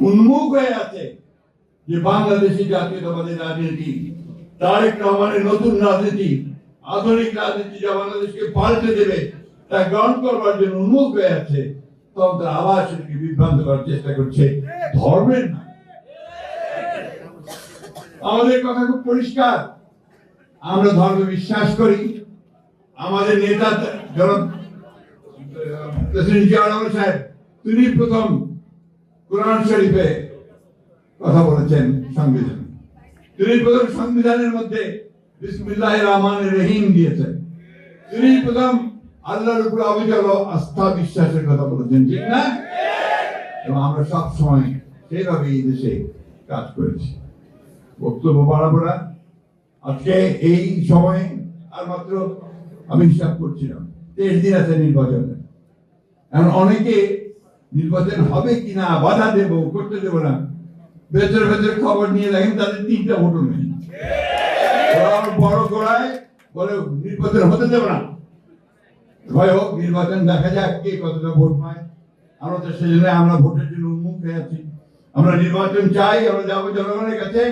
উন্মুখ হয়ে আছে যে বাংলাদেশি জাতীয়তাবাদী রাজনীতি, তারেক রহমানের নতুন রাজনীতি, আধুনিক রাজনীতি যা বাংলাদেশকে পাল্টে দেবে তা গ্রহণ করবার জন্য উন্মুখ হয়ে আছে, তখন তারা আবার সেটাকে বিভ্রান্ত করার চেষ্টা করছে ধর্মের নামে। আমাদের কথা খুব পরিষ্কার, আমরা ধর্মে বিশ্বাস করি। আমাদের নেতা প্রেসিডেন্ট জিয়া রহমান সাহেব তিনি প্রথম কোরআন শরীফে কথা বলেছেন সংবিধান, তিনি প্রথম সংবিধানের মধ্যে বিসমিল্লাহির রহমানির রহিম দিয়েছেন, তিনি প্রথম আল্লাহর উপর অবিচল আস্থা বিশ্বাসের কথা বলেছেন, ঠিক না? এবং আমরা সব সময় সেইভাবে এই দেশে কাজ করেছি। বক্তব্য বাড়াবো না, আজকে এই সময়ে আর মাত্র আমি হিসাব করছিলাম 23 দিন আছে নির্বাচনের। এখন অনেকে নির্বাচন হবে কিনা বাধা দেব, করতে দেব না, ভেতরে ভেতরে খবর নিয়ে দেখেন তাদের 3টা ভোটও নেই। বড় গোড়ায় বলে নির্বাচন হতে দেব না, ভয় হোক, নির্বাচন দেখা যাক কে কতটা ভোট পায়। আমরা তো সেজন্য আমরা ভোটের জন্য উন্মুখ হয়ে আছি। আমরা নির্বাচন চাই, আমরা যাবো জনগণের কাছে।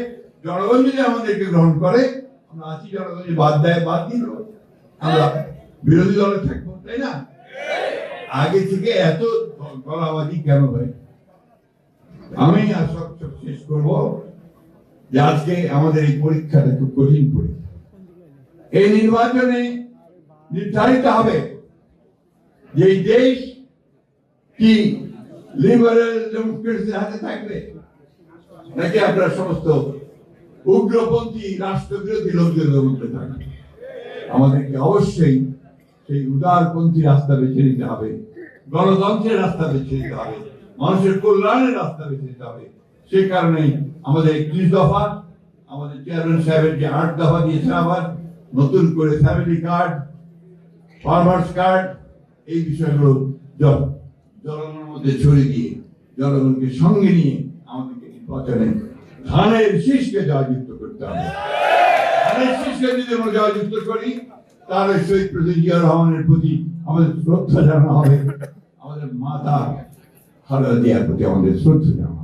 জনগণ যদি আমাদেরকে গ্রহণ করে আমরা আছি, জনগণ যদি বাদ দেয় বাদ দিল, আমরা বিরোধী দলে থাকবো, তাই না? আগে থেকে এত গলাবাজি কেন হয়? আমি আর সব শেষ করবো যে আজকে আমাদের এই পরীক্ষাটা খুব কঠিন পরীক্ষা। এই নির্বাচনে নির্ধারিত হবে যে এই দেশ কি লিবারেল ডেমোক্রেসির হাতে থাকবে নাকি আপনার সমস্ত উগ্রপন্থী রাষ্ট্রবিরোধী লোকজনের মধ্যে থাকবে। আমাদেরকে অবশ্যই সেই উদারপন্থী রাস্তা বেছে নিতে হবে, গণতন্ত্রের রাস্তা বেছে নিতে হবে, মানুষের কল্যাণের রাস্তা বেছে নিতে হবে। সেই কারণেই আমাদের 31 দফা, আমাদের চেয়ারম্যান সাহেবের যে 8 দফা দিয়েছেন, আবার নতুন করে ফ্যামিলি কার্ড, ফার্মার্স কার্ড, এই বিষয়গুলো জনগণের মধ্যে ছড়িয়ে দিয়ে জনগণকে সঙ্গে নিয়ে আমাদেরকে নির্বাচনে ধানের শীষকে জয়যুক্ত করতে হবে। ধানের শীষকে যদি আমরা জয়যুক্ত করি, তাহলে শহীদ প্রেসিডেন্ট জিয়া রহমানের প্রতি আমাদের শ্রদ্ধা জানানো হবে, আমাদের মাতা খালেদা জিয়ার প্রতি আমাদের শ্রদ্ধা জানানো হবে।